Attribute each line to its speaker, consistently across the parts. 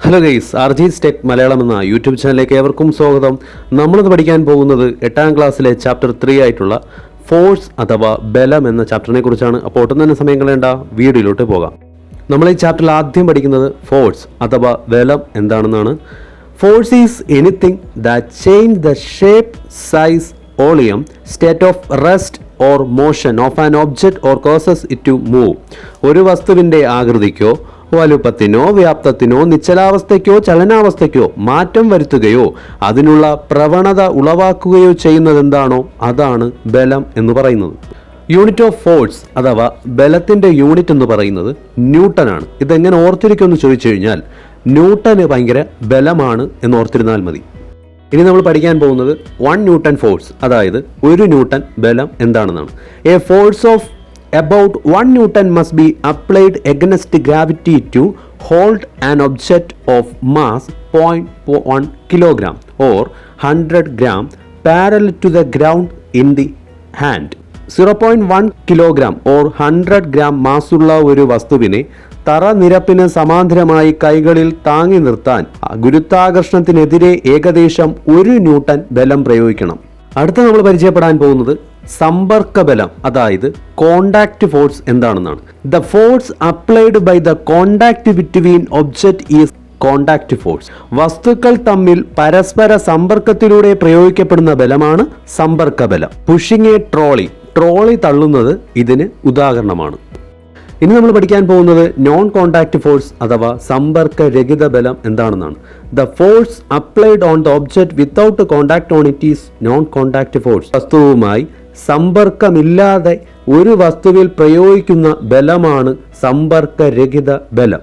Speaker 1: Hello guys, RG's tech Malayalam എന്ന YouTube ചാനലിലേക്ക് ഏവർക്കും സ്വാഗതം. നമ്മളിന്ന് പഠിക്കാൻ പോകുന്നത് 8ാം ക്ലാസ്സിലെ ചാപ്റ്റർ 3 ആയിട്ടുള്ള ഫോഴ്സ് അഥവാ ബലം എന്ന ചാപ്റ്ററിനെ കുറിച്ചാണ്. അപ്പോൾ ഒട്ടും തന്നെ സമയം കളയേണ്ട, വീഡിയോയിലോട്ട് പോകാം. നമ്മൾ ഈ ചാപ്റ്ററിൽ ആദ്യം പഠിക്കുന്നത് ഫോഴ്സ് അഥവാ ബലം എന്താണെന്നാണ്. Force is anything that change the shape, size, volume, state of rest or motion of an object or causes it to move. ഒരു വസ്തുവിൻ്റെ ആകൃതിക്കോ വലുപ്പത്തിനോ വ്യാപ്തത്തിനോ നിശ്ചലാവസ്ഥയ്ക്കോ ചലനാവസ്ഥയ്ക്കോ മാറ്റം വരുത്തുകയോ അതിനുള്ള പ്രവണത ഉളവാക്കുകയോ ചെയ്യുന്നത് എന്താണോ അതാണ് ബലം എന്ന് പറയുന്നത്. യൂണിറ്റ് ഓഫ് ഫോഴ്സ് അഥവാ ബലത്തിൻ്റെ യൂണിറ്റ് എന്ന് പറയുന്നത് ന്യൂട്ടനാണ്. ഇതെങ്ങനെ ഓർത്തിരിക്കുമെന്ന് ചോദിച്ചു കഴിഞ്ഞാൽ ന്യൂട്ടന് ഭയങ്കര ബലമാണ് എന്ന് ഓർത്തിരുന്നാൽ മതി. ഇനി നമ്മൾ പഠിക്കാൻ പോകുന്നത് 1 ന്യൂട്ടൺ ഫോഴ്സ്, അതായത് 1 ന്യൂട്ടൺ ബലം എന്താണെന്നാണ്. A force of about 1 Newton must be applied against gravity to hold an object of mass 0.1 kilogram or 100 gram parallel to the ground in the hand. 0.1 kilogram or 100 gram മാസ്സുള്ള ഒരു വസ്തുവിനെ തറനിരപ്പിന് സമാന്തരമായി കൈകളിൽ താങ്ങി നിർത്താൻ ഗുരുത്വാകർഷണത്തിനെതിരെ ഏകദേശം 1 ന്യൂട്ടൺ ബലം പ്രയോഗിക്കണം. അടുത്ത നമ്മൾ പരിചയപ്പെടാൻ പോകുന്നത് സമ്പർക്ക ബലം, അതായത് കോണ്ടാക്ട് ഫോഴ്സ് എന്താണെന്നാണ്. The force applied by the contact between object is contact force. വസ്തുക്കൾ തമ്മിൽ പരസ്പര സമ്പർക്കത്തിലൂടെ പ്രയോഗിക്കപ്പെടുന്ന ബലമാണ് സമ്പർക്ക ബലം. പുഷിംഗ് എ ട്രോളി തള്ളുന്നത് ഇതിന് ഉദാഹരണമാണ്. ഇനി നമ്മൾ പഠിക്കാൻ പോകുന്നത് നോൺ കോണ്ടാക്ട് ഫോഴ്സ് അഥവാ സമ്പർക്ക രഹിത ബലം എന്താണെന്നാണ്. The force applied on the object without contact on it is non contact force. വസ്തുവുമായി സമ്പർക്കമില്ലാതെ ഒരു വസ്തുവിൽ പ്രയോഗിക്കുന്ന ബലമാണ് സമ്പർക്ക രഹിത ബലം.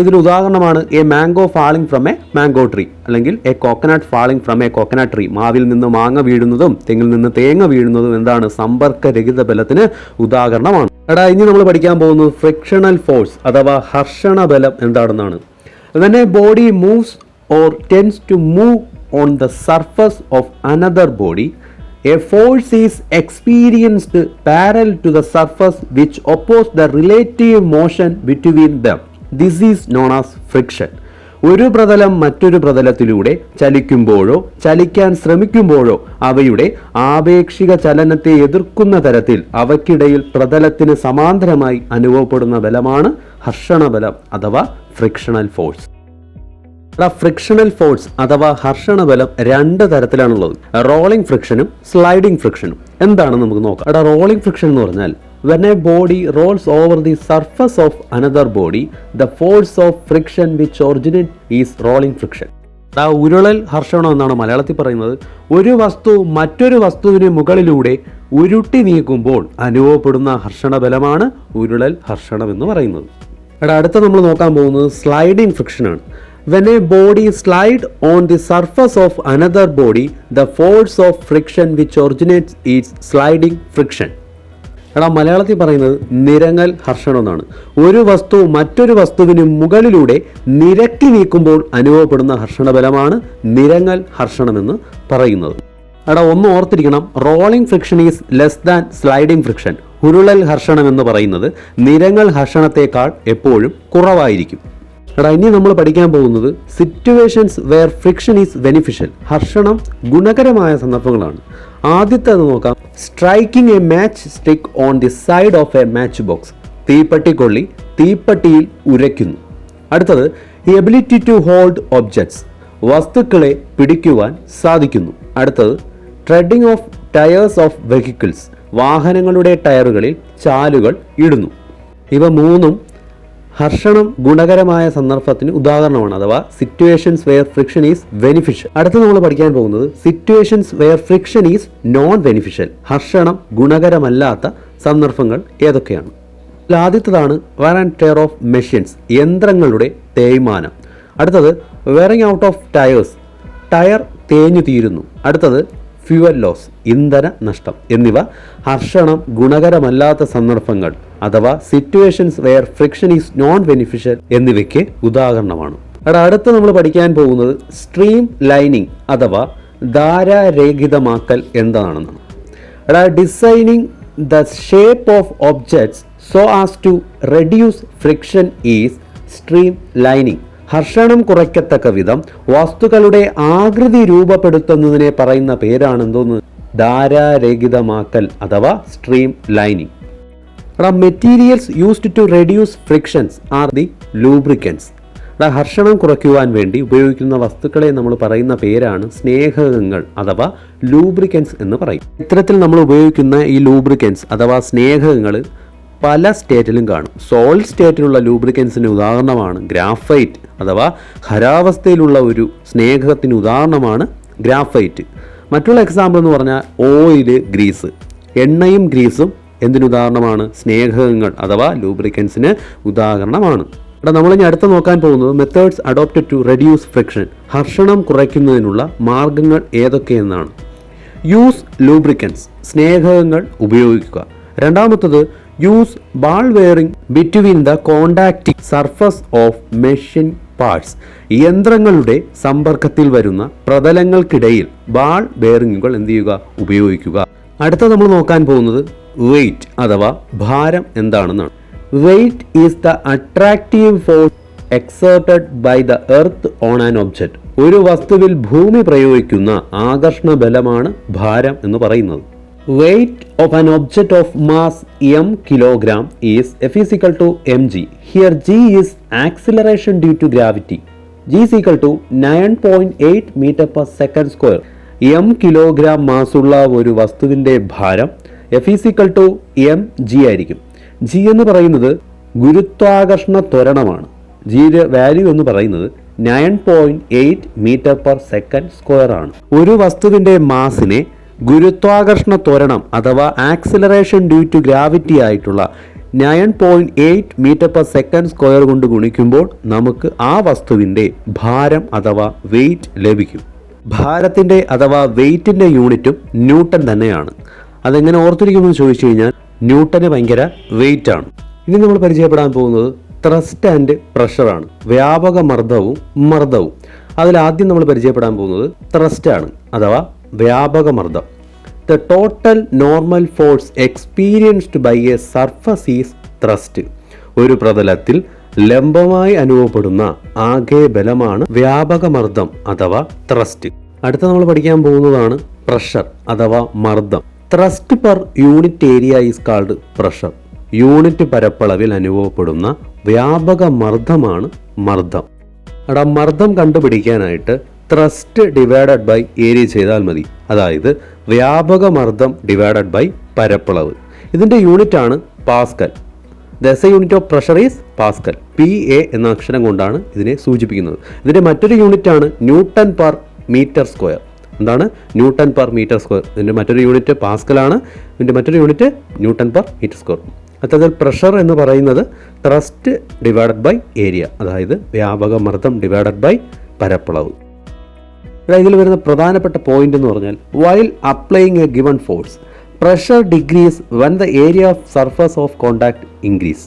Speaker 1: ഇതിന് ഉദാഹരണമാണ് a mango falling from a mango tree, അല്ലെങ്കിൽ a coconut falling from a coconut tree. മാവിൽ നിന്ന് മാങ്ങ വീഴുന്നതും തെങ്ങിൽ നിന്ന് തേങ്ങ വീഴുന്നതും എന്താണ്? സമ്പർക്ക രഹിത ബലത്തിന് ഉദാഹരണമാണ്. ഇനി നമ്മൾ പഠിക്കാൻ പോകുന്നത് ഫ്രിക്ഷണൽ ഫോഴ്സ് അഥവാ ഹർഷണ ബലം എന്താണെന്നാണ്. When a body moves or tends to move on the surface of another body, a force is experienced parallel to the surface which opposes the relative motion between them. This is known as friction. ഒരു പ്രതലം മറ്റൊരു പ്രതലത്തിലൂടെ ചലിക്കുമ്പോഴോ ചലിക്കാൻ ശ്രമിക്കുമ്പോഴോ അവയുടെ ആപേക്ഷിക ചലനത്തെ എതിർക്കുന്ന തരത്തിൽ അവയ്ക്കിടയിൽ പ്രതലത്തിന് സമാന്തരമായി അനുഭവപ്പെടുന്ന ബലമാണ് ഹർഷണ ബലം അഥവാ ഫ്രിക്ഷണൽ ഫോഴ്സ്. ഫ്രിക്ഷണൽ ഫോഴ്സ് അഥവാ ഹർഷണ ബലം 2 തരത്തിലാണുള്ളത്. Rolling ഫ്രിക്ഷനും sliding ഫ്രിക്ഷനും. എന്താണെന്ന് നമുക്ക് നോക്കാം. റോളിംഗ് ഫ്രിക്ഷൻ എന്ന് പറഞ്ഞാൽ when a body rolls over the surface of another body, the force of friction which originates is rolling friction. ഉരുളൽ ഹർഷണം എന്നാണ് മലയാളത്തിൽ പറയുന്നത്. ഒരു വസ്തു മറ്റൊരു വസ്തുവിന് മുകളിലൂടെ ഉരുട്ടി നീക്കുമ്പോൾ അനുഭവപ്പെടുന്ന ഹർഷണ ബലമാണ് ഉരുളൽ ഹർഷണം എന്ന് പറയുന്നത്. അടുത്ത നമ്മൾ നോക്കാൻ പോകുന്നത് sliding ഫ്രിക്ഷനാണ്. When a body slides on the surface of another body, the force of friction which originates is sliding friction. മലയാളത്തിൽ പറയുന്നത് നിരങ്ങൽ ഹർഷണം എന്നാണ്. ഒരു വസ്തു മറ്റൊരു വസ്തുവിന് മുകളിലൂടെ നിരക്കി നീക്കുമ്പോൾ അനുഭവപ്പെടുന്ന ഹർഷണബലമാണ് നിരങ്ങൽ ഹർഷണമെന്ന് പറയുന്നത്. ഒന്ന് ഓർത്തിരിക്കണം, rolling friction is less than sliding friction. ഉരുളൽ ഹർഷണം എന്ന് പറയുന്നത് നിരങ്ങൽ ഹർഷണത്തെക്കാൾ എപ്പോഴും കുറവായിരിക്കും. ഇനി നമ്മൾ പഠിക്കാൻ പോകുന്നത് situations where friction is beneficial. ഹർഷണം ഗുണകരമായ സന്ദർഭങ്ങളാണ്. ആദ്യത്തേത് നോക്കാം. Striking a match stick on the side of a match box. തീപ്പെട്ടിക്കൊള്ളി തീപ്പെട്ടിയിൽ ഉരയ്ക്കുന്നു. അടുത്തത് എബിലിറ്റി ടു ഹോൾഡ് ഒബ്ജക്ട്സ്. വസ്തുക്കളെ പിടിക്കുവാൻ സാധിക്കുന്നു. അടുത്തത് treading of tyres of vehicles. വാഹനങ്ങളുടെ ടയറുകളിൽ ചാലുകൾ ഇടുന്നു. ഇവ 3 ഹർഷണം ഗുണകരമായ സന്ദർഭത്തിന് ഉദാഹരണമാണ്, അഥവാ situations where friction is beneficial. അടുത്ത് നമ്മൾ പഠിക്കാൻ പോകുന്നത് situations where friction is non beneficial. ഹർഷണം ഗുണകരമല്ലാത്ത സന്ദർഭങ്ങൾ ഏതൊക്കെയാണ്? ആദ്യത്തേതാണ് wear and tear of machines, യന്ത്രങ്ങളുടെ തേയ്മാനം. അടുത്തത് wearing out of tyres, tyre തേഞ്ഞു തീരുന്നു. അടുത്തത് ഫ്യൂവൽ ലോസ്, ഇന്ധന നഷ്ടം. എന്നിവ ഹർഷണം ഗുണകരമല്ലാത്ത സന്ദർഭങ്ങൾ അഥവാ situations where friction is non beneficial എന്നിവയ്ക്ക് ഉദാഹരണമാണ്. അടുത്ത് നമ്മൾ പഠിക്കാൻ പോകുന്നത് സ്ട്രീം ലൈനിങ് അഥവാ ധാരാരേഖിതമാക്കൽ എന്താണെന്നാണ്. Designing the shape of objects so as to reduce friction is streamlining. ഹർഷണം കുറയ്ക്കത്തക്ക വിധം വസ്തുക്കളുടെ ആകൃതി രൂപപ്പെടുത്തുന്നതിനെ പറയുന്ന പേരാണ് എന്തോന്ന്? ധാരാരഹിതമാക്കൽ അഥവാ streamlining. Materials used to reduce frictions are the lubricants. ഹർഷണം കുറയ്ക്കുവാൻ വേണ്ടി ഉപയോഗിക്കുന്ന വസ്തുക്കളെ നമ്മൾ പറയുന്ന പേരാണ് സ്നേഹകങ്ങൾ അഥവാ ലൂബ്രിക്കൻസ് എന്ന് പറയും. ഇത്തരത്തിൽ നമ്മൾ ഉപയോഗിക്കുന്ന ഈ ലൂബ്രിക്കൻസ് അഥവാ സ്നേഹകങ്ങൾ പല സ്റ്റേറ്റിലും കാണും. സോളിഡ് സ്റ്റേറ്റിലുള്ള ലൂബ്രിക്കൻസിന് ഉദാഹരണമാണ് ഗ്രാഫൈറ്റ് അഥവാ ഖരാവസ്ഥയിലുള്ള ഒരു സ്നേഹകത്തിന് ഉദാഹരണമാണ് ഗ്രാഫൈറ്റ്. മറ്റുള്ള എക്സാമ്പിൾ എന്ന് പറഞ്ഞാൽ ഓയില്, ഗ്രീസ്. എണ്ണയും ഗ്രീസും എന്തിനുദാഹരണമാണ്? സ്നേഹകങ്ങൾ അഥവാ ലൂബ്രിക്കൻസിന് ഉദാഹരണമാണ്. ഇവിടെ നമ്മളിനി അടുത്ത് നോക്കാൻ പോകുന്നത് methods adopted to reduce friction. ഹർഷണം കുറയ്ക്കുന്നതിനുള്ള മാർഗങ്ങൾ ഏതൊക്കെയെന്നാണ്. യൂസ് ലൂബ്രിക്കൻസ്, സ്നേഹകങ്ങൾ ഉപയോഗിക്കുക. രണ്ടാമത്തത് use ball bearing between the contacting surface of machine parts. യന്ത്രങ്ങളുടെ സമ്പർക്കത്തിൽ വരുന്ന പ്രതലങ്ങൾക്കിടയിൽ ബാൾ ബെയറിങ്ങുകൾ എന്ത് ചെയ്യുക? ഉപയോഗിക്കുക. അടുത്ത നമ്മൾ നോക്കാൻ പോകുന്നത് വെയ്റ്റ് അഥവാ ഭാരം എന്താണെന്നാണ്. Weight is the attractive force exerted by the earth on an object. ഒരു വസ്തുവിൽ ഭൂമി പ്രയോഗിക്കുന്ന ആകർഷണ ബലമാണ് ഭാരം എന്ന് പറയുന്നത്. Weight of an object of mass m kilogram is F is equal to mg. Here g is acceleration due to gravity. G is equal to 9.8 meter per second square. m kilogram മാസുള്ള ഒരു വസ്തുവിൻ്റെ ഭാരം F is equal to mg ആയിരിക്കും. g എന്ന് പറയുന്നത് ഗുരുത്വാകർഷണ ത്വരണമാണ്. ജിയുടെ value എന്ന് പറയുന്നത് 9.8 മീറ്റർ പെർ സെക്കൻഡ് സ്ക്വയർ ആണ്. ഒരു വസ്തുവിൻ്റെ മാസിനെ ഗുരുത്വാകർഷണ ത്വരണം അഥവാ ആക്സിലറേഷൻ ഡ്യൂ ടു ഗ്രാവിറ്റി ആയിട്ടുള്ള 9.8 മീറ്റർ പെർ സെക്കൻഡ് സ്ക്വയർ കൊണ്ട് ഗുണിക്കുമ്പോൾ നമുക്ക് ആ വസ്തുവിൻ്റെ ഭാരം അഥവാ വെയ്റ്റ് ലഭിക്കും. ഭാരത്തിൻ്റെ അഥവാ വെയ്റ്റിൻ്റെ യൂണിറ്റും ന്യൂട്ടൺ തന്നെയാണ്. അതെങ്ങനെ ഓർത്തിരിക്കുമെന്ന് ചോദിച്ചു കഴിഞ്ഞാൽ ന്യൂട്ടന് ഭയങ്കര വെയിറ്റ് ആണ്. ഇനി നമ്മൾ പരിചയപ്പെടാൻ പോകുന്നത് ത്രസ്റ്റ് ആൻഡ് പ്രഷറാണ്. വ്യാപക മർദ്ദവും. അതിലാദ്യം നമ്മൾ പരിചയപ്പെടാൻ പോകുന്നത് ത്രസ്റ്റ് ആണ് അഥവാ വ്യാപക മർദ്ദം. The total normal force experienced by a surface is thrust. ഒരു പ്രതലത്തിൽ ലംബമായി അനുഭവപ്പെടുന്ന ആകെ ബലമാണ് വ്യാപക മർദ്ദം അഥവാ ത്രസ്റ്റ്. അടുത്ത നമ്മൾ പഠിക്കാൻ പോകുന്നതാണ് പ്രഷർ അഥവാ മർദ്ദം. Thrust per unit area is called pressure. Unit പരപ്പളവിൽ അനുഭവപ്പെടുന്ന വ്യാപക മർദ്ദമാണ് മർദ്ദം. അവിടെ മർദ്ദം കണ്ടുപിടിക്കാനായിട്ട് ത്രസ്റ്റ് ഡിവൈഡഡ് ബൈ ഏരിയ ചെയ്താൽ മതി. അതായത് വ്യാപക മർദ്ദം ഡിവൈഡഡ് ബൈ പരപ്പളവ്. ഇതിൻ്റെ യൂണിറ്റാണ് pascal. The SI unit of pressure is pascal. PA എന്ന അക്ഷരം കൊണ്ടാണ് ഇതിനെ സൂചിപ്പിക്കുന്നത്. ഇതിൻ്റെ മറ്റൊരു യൂണിറ്റാണ് ന്യൂട്ടൺ പെർ മീറ്റർ സ്ക്വയർ. എന്താണ്? Newton per metre square. ഇതിൻ്റെ മറ്റൊരു യൂണിറ്റ് പാസ്കലാണ്. ഇതിൻ്റെ മറ്റൊരു യൂണിറ്റ് ന്യൂട്ടൺ പെർ മീറ്റർ സ്ക്വയർ. അത്തരത്തിൽ പ്രഷർ എന്ന് പറയുന്നത് ത്രസ്റ്റ് ഡിവൈഡഡ് ബൈ ഏരിയ, അതായത് വ്യാപക മർദ്ദം ഡിവൈഡഡ് ബൈ പരപ്പളവ്. ഇതിൽ വരുന്ന പ്രധാനപ്പെട്ട പോയിന്റ് എന്ന് പറഞ്ഞാൽ while applying A given force pressure degrees when the area of surface of contact increase.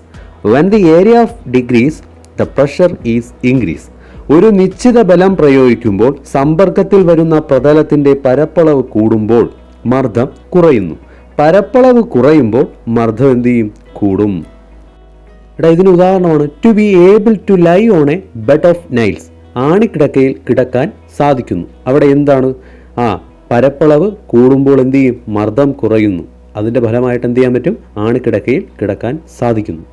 Speaker 1: When the area of degrees the pressure is increase. ഒരു നിശ്ചിത ബലം പ്രയോഗിക്കുമ്പോൾ സമ്പർക്കത്തിൽ വരുന്ന പ്രതലത്തിൻ്റെ പരപ്പളവ് കൂടുമ്പോൾ മർദ്ദം കുറയുന്നു. പരപ്പളവ് കുറയുമ്പോൾ മർദ്ദം എന്ത് ചെയ്യും? കൂടും. ഇതിന് ഉദാഹരണമാണ് to be able to lie on a bed of nails. ആണിക്കിടക്കയിൽ കിടക്കാൻ സാധിക്കുന്നു. അവിടെ എന്താണ്? പരപ്പളവ് കൂടുമ്പോൾ എന്ത് ചെയ്യും? മർദ്ദം കുറയുന്നു. അതിൻ്റെ ഫലമായിട്ട് എന്ത് ചെയ്യാൻ പറ്റും? ആണിക്കിടക്കയിൽ കിടക്കാൻ സാധിക്കുന്നു.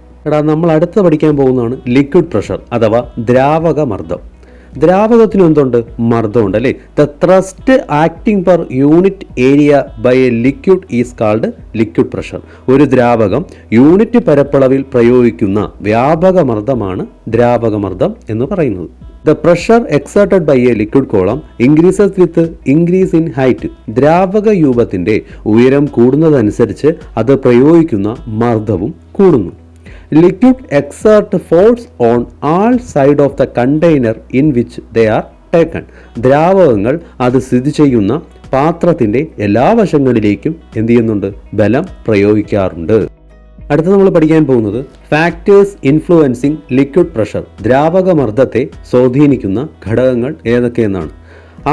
Speaker 1: നമ്മൾ അടുത്ത് പഠിക്കാൻ പോകുന്നതാണ് ലിക്വിഡ് പ്രഷർ അഥവാ ദ്രാവക മർദ്ദം. ദ്രാവകത്തിന് എന്തുണ്ട്? മർദ്ദമുണ്ട് അല്ലേ? The thrust acting per unit area by a liquid is called liquid pressure. ഒരു ദ്രാവകം യൂണിറ്റ് പരപ്പളവിൽ പ്രയോഗിക്കുന്ന വ്യാപക മർദ്ദമാണ് ദ്രാവക മർദ്ദം എന്ന് പറയുന്നത്. The pressure exerted by a liquid column increases with increase in height. ദ്രാവക രൂപത്തിൻ്റെ ഉയരം കൂടുന്നതനുസരിച്ച് അത് പ്രയോഗിക്കുന്ന മർദ്ദവും കൂടുന്നു. Liquid exert force on all side of the container in which they are taken. ദ്രാവകങ്ങൾ അത് സ്ഥിതി ചെയ്യുന്ന പാത്രത്തിൻ്റെ എല്ലാ വശങ്ങളിലേക്കും എന്ത് ചെയ്യുന്നുണ്ട്? ബലം പ്രയോഗിക്കാറുണ്ട്. അടുത്ത നമ്മൾ പഠിക്കാൻ പോകുന്നത് ഫാക്ടേഴ്സ് ഇൻഫ്ലുവൻസിങ് ലിക്വിഡ് പ്രഷർ. ദ്രാവക മർദ്ദത്തെ സ്വാധീനിക്കുന്ന ഘടകങ്ങൾ ഏതൊക്കെയെന്നാണ്.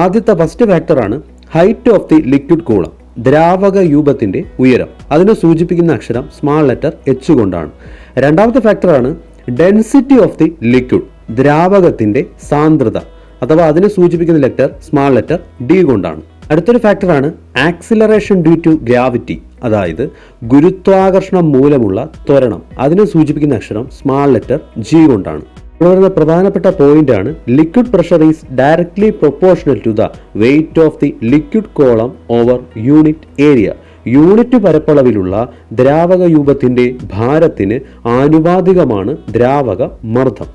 Speaker 1: ആദ്യത്തെ ഫസ്റ്റ് ഫാക്ടറാണ് height of the liquid column. ദ്രാവക രൂപത്തിൻ്റെ ഉയരം. അതിനെ സൂചിപ്പിക്കുന്ന അക്ഷരം സ്മാൾ ലെറ്റർ H കൊണ്ടാണ്. രണ്ടാമത്തെ ഫാക്ടറാണ് ഡെൻസിറ്റി ഓഫ് ദി ലിക്വിഡ്. ദ്രാവകത്തിന്റെ സാന്ദ്രത അഥവാ അതിനെ സൂചിപ്പിക്കുന്ന ലെറ്റർ സ്മാൾ ലെറ്റർ ഡി കൊണ്ടാണ്. അടുത്തൊരു ഫാക്ടറാണ് ആക്സിലറേഷൻ ഡ്യൂ ടു ഗ്രാവിറ്റി, അതായത് ഗുരുത്വാകർഷണം മൂലമുള്ള ത്വരണം. അതിനെ സൂചിപ്പിക്കുന്ന അക്ഷരം സ്മാൾ ലെറ്റർ ജി കൊണ്ടാണ്. ഇവിടെ വരുന്ന പ്രധാനപ്പെട്ട പോയിന്റ് ആണ് liquid pressure is directly proportional to the weight of the liquid column over unit area. Unit പരപ്പളവിലുള്ള ദ്രാവക രൂപത്തിന്റെ ഭാരത്തിന് ആനുപാതികമാണ് ദ്രാവക മർദ്ദം.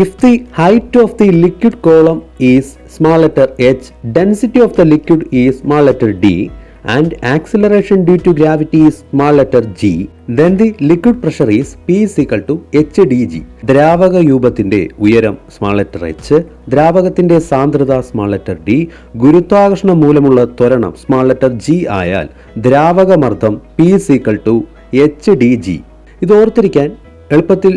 Speaker 1: If the height of the liquid column is small letter h, density of the liquid is small letter d, and acceleration due to gravity is small letter g, then the liquid pressure is p is equal to hdg. ദ്രാവക രൂപത്തിന്റെ ഉയരം small letter h, ദ്രാവകത്തിന്റെ സാന്ദ്രത small letter d, ഗുരുത്വാകർഷണം മൂലമുള്ള ത്വരണം small letter g ആയാൽ ദ്രാവക മർദ്ദം p is equal to hdg. ഇത് ഓർത്തിരിക്കാൻ എളുപ്പത്തിൽ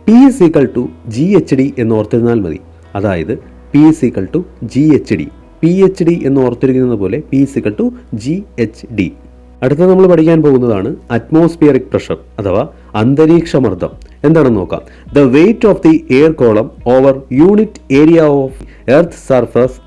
Speaker 1: P is equal to GHD എന്ന് ഓർത്തിരുന്നാൽ മതി. അതായത് P is equal to GHD, PhD എന്ന് ഓർത്തിരിക്കുന്നത് പോലെ P is equal to GHD. അടുത്ത നമ്മൾ പഠിക്കാൻ പോകുന്നതാണ് അറ്റ്മോസ്ഫിയറിക് പ്രഷർ അഥവാ അന്തരീക്ഷ മർദ്ദം. എന്താണെന്ന് നോക്കാം. The weight of the air column over unit area of earth surface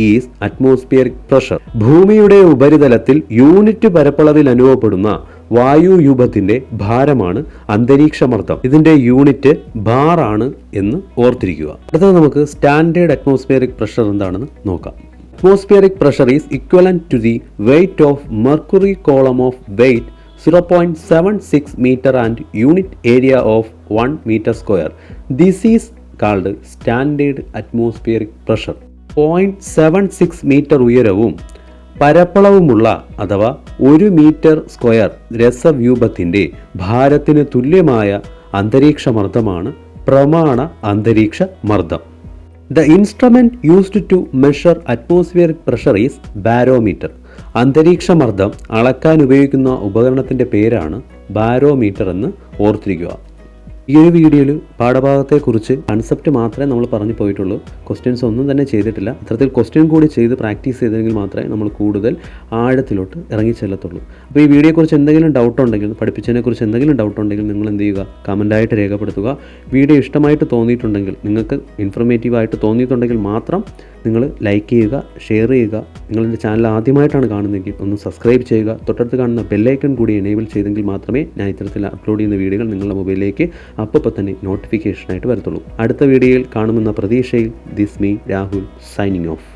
Speaker 1: is atmospheric pressure. ഭൂമിയുടെ ഉപരിതലത്തിൽ യൂണിറ്റ് പരപ്പളവിൽ അനുഭവപ്പെടുന്ന വായുരൂപത്തിന്റെ ഭാരമാണ് അന്തരീക്ഷ മർദ്ദം. ഇതിന്റെ യൂണിറ്റ് ബാർ ആണ് എന്ന് ഓർത്തിരിക്കുക. അടുത്തത് നമുക്ക് സ്റ്റാൻഡേർഡ് അറ്റ്മോസ്ഫിയറിക് പ്രഷർ എന്താണെന്ന് നോക്കാം. Atmospheric pressure is equivalent to the weight of mercury column of weight 0.76 meter and unit area of 1 meter square. This is called standard atmospheric pressure. 0.76 metre ഉയരവും പരപ്പളവുമുള്ള അഥവാ 1 metre square രസവ്യൂഹത്തിന്റെ ഭാരത്തിന് തുല്യമായ അന്തരീക്ഷ മർദ്ദമാണ് പ്രമാണ അന്തരീക്ഷ മർദ്ദം. The instrument used to measure atmospheric pressure is barometer. അന്തരീക്ഷ മർദ്ദം അളക്കാൻ ഉപയോഗിക്കുന്ന ഉപകരണത്തിന്റെ പേരാണ് ബാരോമീറ്റർ എന്ന് ഓർത്തിരിക്കുക. ഈ ഒരു വീഡിയോയിൽ പാഠഭാഗത്തെക്കുറിച്ച് കൺസെപ്റ്റ് മാത്രമേ നമ്മൾ പറഞ്ഞു പോയിട്ടുള്ളൂ. ക്വസ്റ്റ്യൻസ് ഒന്നും തന്നെ ചെയ്തിട്ടില്ല. അത്തരത്തിൽ ക്വസ്റ്റ്യൻ കൂടി ചെയ്ത് പ്രാക്ടീസ് ചെയ്തെങ്കിൽ മാത്രമേ നമ്മൾ കൂടുതൽ ആഴത്തിലോട്ട് ഇറങ്ങി ചെല്ലത്തുള്ളൂ. അപ്പോൾ ഈ വീഡിയോയെക്കുറിച്ച് എന്തെങ്കിലും ഡൗട്ട് ഉണ്ടെങ്കിൽ, പഠിപ്പിച്ചതിനെക്കുറിച്ച് എന്തെങ്കിലും ഡൗട്ട് ഉണ്ടെങ്കിൽ നിങ്ങൾ എന്ത് ചെയ്യുക, കമൻറ്റായിട്ട് രേഖപ്പെടുത്തുക. വീഡിയോ ഇഷ്ടമായിട്ട് തോന്നിയിട്ടുണ്ടെങ്കിൽ, നിങ്ങൾക്ക് ഇൻഫർമേറ്റീവായിട്ട് തോന്നിയിട്ടുണ്ടെങ്കിൽ മാത്രം നിങ്ങൾ ലൈക്ക് ചെയ്യുക, ഷെയർ ചെയ്യുക. നിങ്ങളുടെ ചാനൽ ആദ്യമായിട്ടാണ് കാണുന്നതെങ്കിൽ ഒന്ന് സബ്സ്ക്രൈബ് ചെയ്യുക. തൊട്ടടുത്ത് കാണുന്ന ബെല്ലൈക്കൺ കൂടി എനേബിൾ ചെയ്തെങ്കിൽ മാത്രമേ ഞാൻ ഇത്തരത്തിൽ അപ്ലോഡ് ചെയ്യുന്ന വീഡിയോകൾ നിങ്ങളുടെ മൊബൈലിലേക്ക് അപ്പോൾ തന്നെ നോട്ടിഫിക്കേഷനായിട്ട് വരത്തുള്ളൂ. അടുത്ത വീഡിയോയിൽ കാണുമെന്ന പ്രതീക്ഷയിൽ this me Rahul signing off.